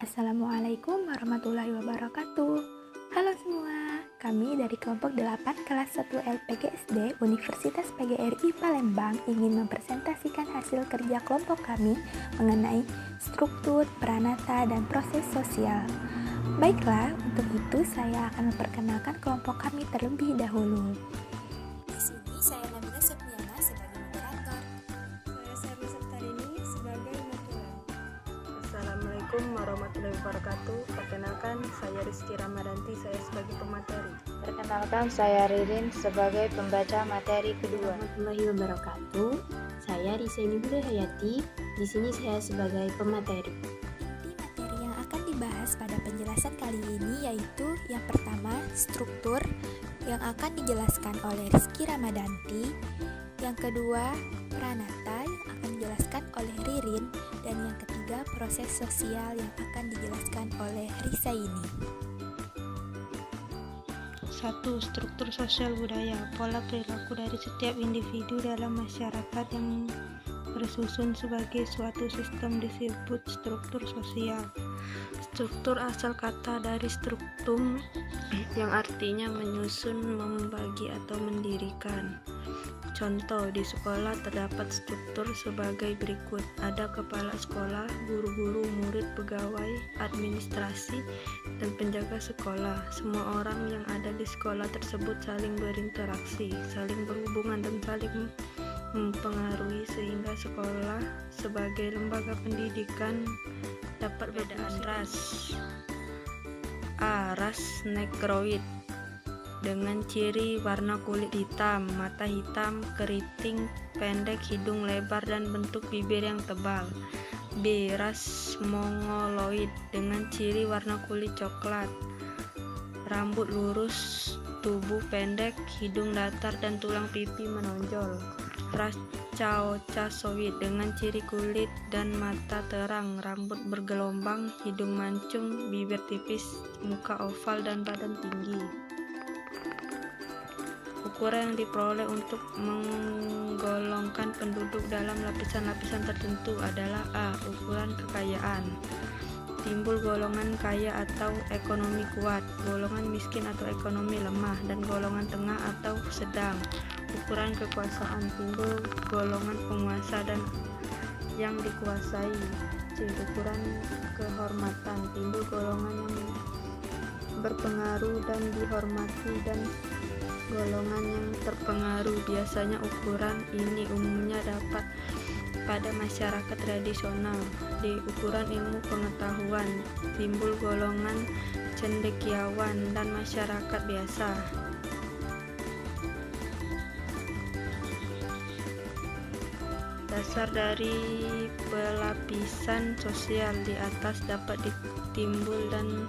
Assalamualaikum warahmatullahi wabarakatuh. Halo semua, kami dari kelompok 8 kelas 1 LPGSD Universitas PGRI Palembang ingin mempresentasikan hasil kerja kelompok kami mengenai struktur, peranata, dan proses sosial. Baiklah, untuk itu saya akan memperkenalkan kelompok kami terlebih dahulu. Di sini saya Nabila Septiana sebagai moderator. Saya Serna Septarini sebagai moderator. Assalamualaikum warahmatullahi wabarakatuh. Perkenalkan, saya Rizky Ramadanti, saya sebagai pemateri. Perkenalkan, saya Ririn sebagai pembaca materi kedua. Warahmatullahi wabarakatuh. Saya Risaini Hayati. Di sini saya sebagai pemateri. Di materi yang akan dibahas pada penjelasan kali ini yaitu yang pertama, struktur yang akan dijelaskan oleh Rizky Ramadanti. Yang kedua, peranata yang akan dijelaskan oleh Ririn. Dan yang ketiga, proses sosial yang akan dijelaskan oleh Risaini. 1. Struktur sosial budaya. Pola perilaku dari setiap individu dalam masyarakat yang bersusun sebagai suatu sistem disebut struktur sosial. Struktur asal kata dari struktum yang artinya menyusun, membagi, atau mendirikan. Contoh, di sekolah terdapat struktur sebagai berikut. Ada kepala sekolah, guru-guru, murid, pegawai, administrasi, dan penjaga sekolah. Semua orang yang ada di sekolah tersebut saling berinteraksi, saling berhubungan, dan saling mempengaruhi sehingga sekolah sebagai lembaga pendidikan dapat perbedaan ras. A. Ras Negroid dengan ciri warna kulit hitam, mata hitam, keriting pendek, hidung lebar, dan bentuk bibir yang tebal. B. Ras Mongoloid dengan ciri warna kulit coklat, rambut lurus, tubuh pendek, hidung datar, dan tulang pipi menonjol. Ras Caucasoid dengan ciri kulit dan mata terang, rambut bergelombang, hidung mancung, bibir tipis, muka oval, dan badan tinggi. Ukuran yang diperoleh untuk menggolongkan penduduk dalam lapisan-lapisan tertentu adalah A. Ukuran kekayaan. Timbul golongan kaya atau ekonomi kuat, golongan miskin atau ekonomi lemah, dan golongan tengah atau sedang. Ukuran kekuasaan. Timbul golongan penguasa dan yang dikuasai. C. Ukuran kehormatan. Timbul golongan yang berpengaruh dan dihormati dan golongan yang terpengaruh. Biasanya ukuran ini umumnya dapat pada masyarakat tradisional. Di ukuran ilmu pengetahuan, timbul golongan cendekiawan dan masyarakat biasa. Dasar dari pelapisan sosial di atas dapat ditimbul dan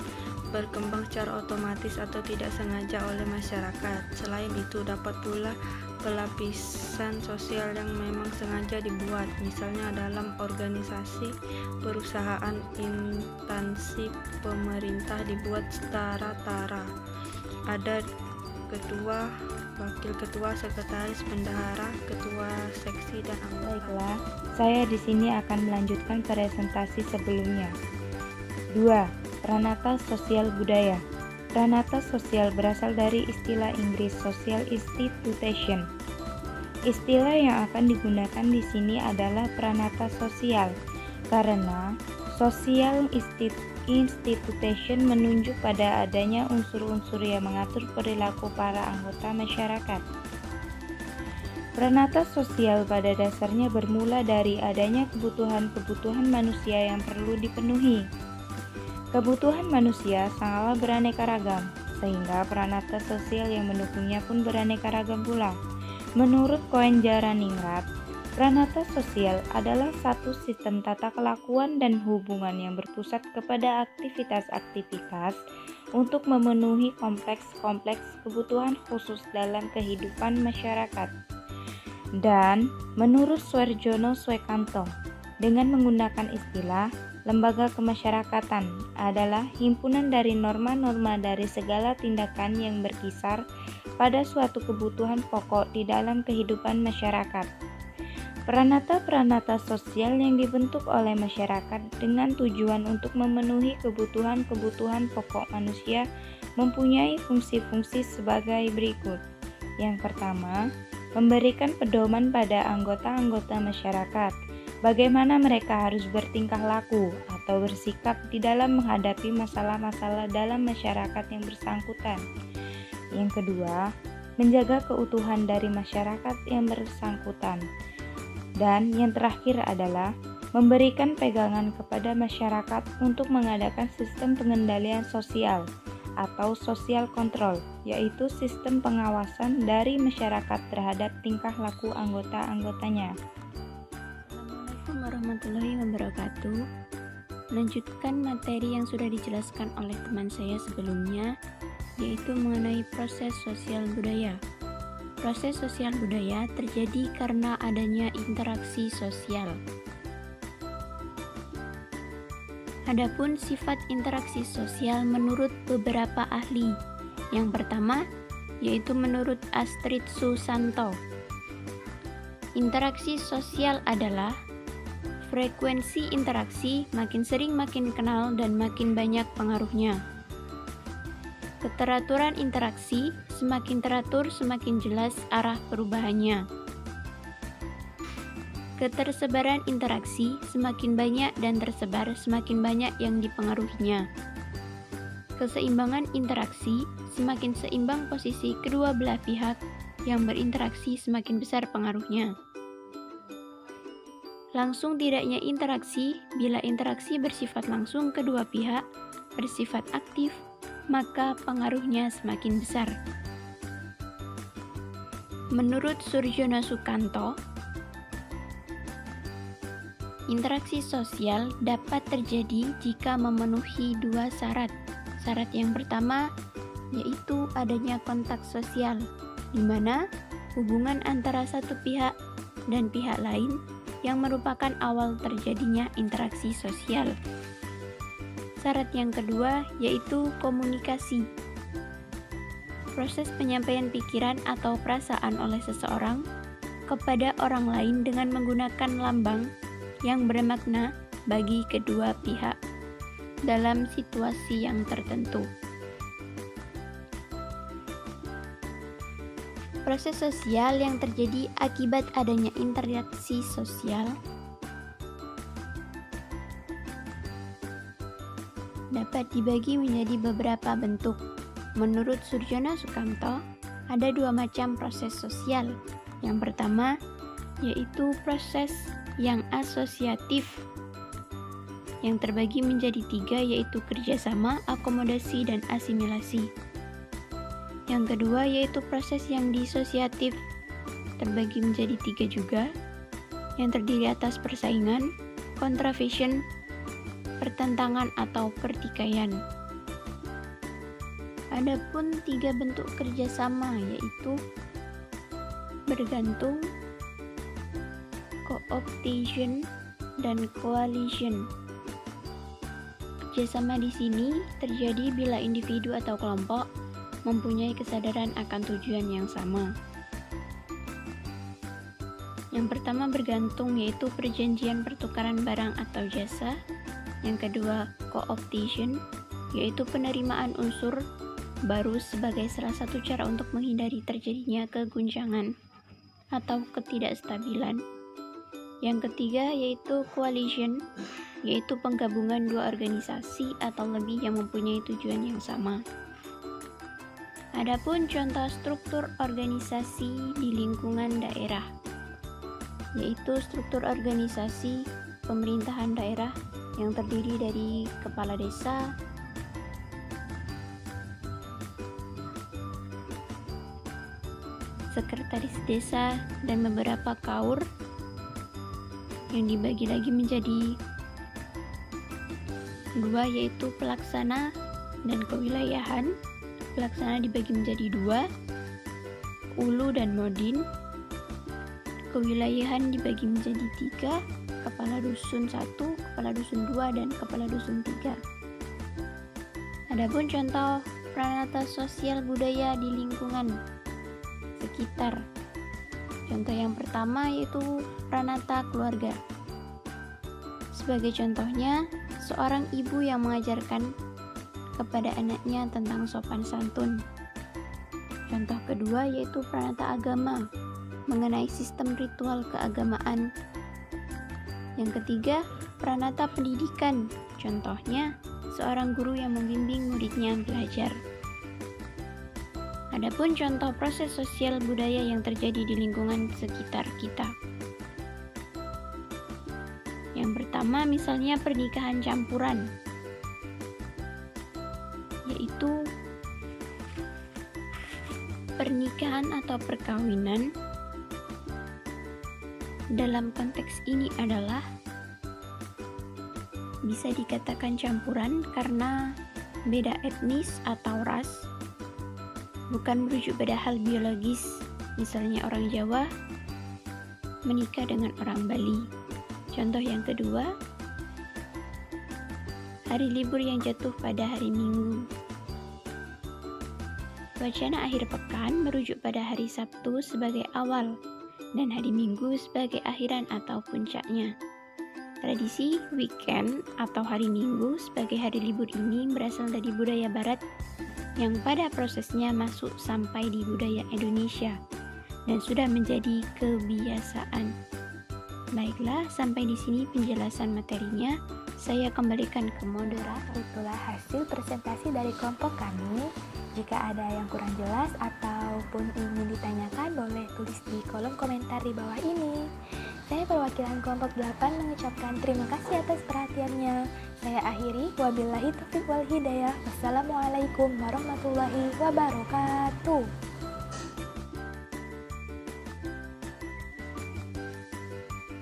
berkembang secara otomatis atau tidak sengaja oleh masyarakat. Selain itu, dapat pula pelapisan sosial yang memang sengaja dibuat, misalnya dalam organisasi, perusahaan, instansi pemerintah dibuat setara-tara. Ada ketua, wakil ketua, sekretaris, bendahara, ketua seksi, dan anggota. Baiklah, saya di sini akan melanjutkan presentasi sebelumnya. 2. Peranata sosial budaya. Peranata sosial berasal dari istilah Inggris social institution. Istilah yang akan digunakan di sini adalah peranata sosial karena social institution menunjuk pada adanya unsur-unsur yang mengatur perilaku para anggota masyarakat. Peranata sosial pada dasarnya bermula dari adanya kebutuhan-kebutuhan manusia yang perlu dipenuhi. Kebutuhan manusia sangatlah beraneka ragam, sehingga peranata sosial yang mendukungnya pun beraneka ragam pula. Menurut Koenjaraningrat, peranata sosial adalah satu sistem tata kelakuan dan hubungan yang berpusat kepada aktivitas-aktivitas untuk memenuhi kompleks-kompleks kebutuhan khusus dalam kehidupan masyarakat. Dan menurut Suarjono Swekanto, dengan menggunakan istilah lembaga kemasyarakatan adalah himpunan dari norma-norma dari segala tindakan yang berkisar pada suatu kebutuhan pokok di dalam kehidupan masyarakat. Peranata-peranata sosial yang dibentuk oleh masyarakat dengan tujuan untuk memenuhi kebutuhan-kebutuhan pokok manusia mempunyai fungsi-fungsi sebagai berikut. Yang pertama, memberikan pedoman pada anggota-anggota masyarakat, bagaimana mereka harus bertingkah laku atau bersikap di dalam menghadapi masalah-masalah dalam masyarakat yang bersangkutan. Yang kedua, menjaga keutuhan dari masyarakat yang bersangkutan. Dan yang terakhir adalah memberikan pegangan kepada masyarakat untuk mengadakan sistem pengendalian sosial atau social control, yaitu sistem pengawasan dari masyarakat terhadap tingkah laku anggota-anggotanya. Assalamualaikum warahmatullahi wabarakatuh. Melanjutkan materi yang sudah dijelaskan oleh teman saya sebelumnya, yaitu mengenai proses sosial budaya. Proses sosial budaya terjadi karena adanya interaksi sosial. Adapun sifat interaksi sosial menurut beberapa ahli. Yang pertama, yaitu menurut Astrid Susanto. Interaksi sosial adalah frekuensi interaksi makin sering makin kenal dan makin banyak pengaruhnya. Keteraturan interaksi semakin teratur semakin jelas arah perubahannya. Ketersebaran interaksi semakin banyak dan tersebar semakin banyak yang dipengaruhinya. Keseimbangan interaksi semakin seimbang posisi kedua belah pihak yang berinteraksi semakin besar pengaruhnya. Langsung tidaknya interaksi, bila interaksi bersifat langsung kedua pihak, bersifat aktif, maka pengaruhnya semakin besar. Menurut Surjono Sukanto, interaksi sosial dapat terjadi jika memenuhi dua syarat. Syarat yang pertama yaitu adanya kontak sosial, di mana hubungan antara satu pihak dan pihak lain yang merupakan awal terjadinya interaksi sosial. Syarat yang kedua yaitu komunikasi. Proses penyampaian pikiran atau perasaan oleh seseorang kepada orang lain dengan menggunakan lambang yang bermakna bagi kedua pihak dalam situasi yang tertentu. Proses sosial yang terjadi akibat adanya interaksi sosial dapat dibagi menjadi beberapa bentuk. Menurut Surjono Sukanto, ada dua macam proses sosial. Yang pertama, yaitu proses yang asosiatif, yang terbagi menjadi tiga, yaitu kerjasama, akomodasi, dan asimilasi. Yang kedua, yaitu proses yang disosiatif, terbagi menjadi tiga juga, yang terdiri atas persaingan, contravention, pertentangan atau pertikaian. Adapun tiga bentuk kerjasama yaitu bergantung, co-optation, dan coalition. Kerjasama di sini terjadi bila individu atau kelompok mempunyai kesadaran akan tujuan yang sama. Yang pertama bergantung yaitu perjanjian pertukaran barang atau jasa. Yang kedua, co-optation, yaitu penerimaan unsur baru sebagai salah satu cara untuk menghindari terjadinya keguncangan atau ketidakstabilan. Yang ketiga yaitu coalition, yaitu penggabungan dua organisasi atau lebih yang mempunyai tujuan yang sama. Adapun contoh struktur organisasi di lingkungan daerah, yaitu struktur organisasi pemerintahan daerah yang terdiri dari kepala desa, sekretaris desa, dan beberapa kaur yang dibagi lagi menjadi dua, yaitu pelaksana dan kewilayahan. Pelaksana dibagi menjadi dua, ulu dan modin. Kewilayahan dibagi menjadi tiga, kepala dusun 1, kepala dusun 2, dan kepala dusun 3. Adapun contoh peranata sosial budaya di lingkungan sekitar, Contoh yang pertama yaitu pranata keluarga. Sebagai contohnya, seorang ibu yang mengajarkan kepada anaknya tentang sopan santun. Contoh kedua yaitu pranata agama, mengenai sistem ritual keagamaan. Yang ketiga, pranata pendidikan. Contohnya, seorang guru yang membimbing muridnya belajar. Adapun contoh proses sosial budaya yang terjadi di lingkungan sekitar kita. Yang pertama misalnya pernikahan campuran, yaitu pernikahan atau perkawinan dalam konteks ini adalah bisa dikatakan campuran karena beda etnis atau ras, bukan merujuk pada hal biologis, misalnya orang Jawa menikah dengan orang Bali. Contoh yang kedua, hari libur yang jatuh pada hari Minggu. Wacana akhir pekan merujuk pada hari Sabtu sebagai awal dan hari Minggu sebagai akhiran atau puncaknya. Tradisi weekend atau hari Minggu sebagai hari libur ini berasal dari budaya Barat yang pada prosesnya masuk sampai di budaya Indonesia dan sudah menjadi kebiasaan. Baiklah, sampai di sini penjelasan materinya. Saya kembalikan ke moderator. Itulah hasil presentasi dari kelompok kami. Jika ada yang kurang jelas ataupun ingin ditanyakan, boleh tulis di kolom komentar di bawah ini. Saya perwakilan kelompok 8 mengucapkan terima kasih atas perhatiannya. Saya akhiri, wabillahi taufiq wal hidayah. Wassalamualaikum warahmatullahi wabarakatuh.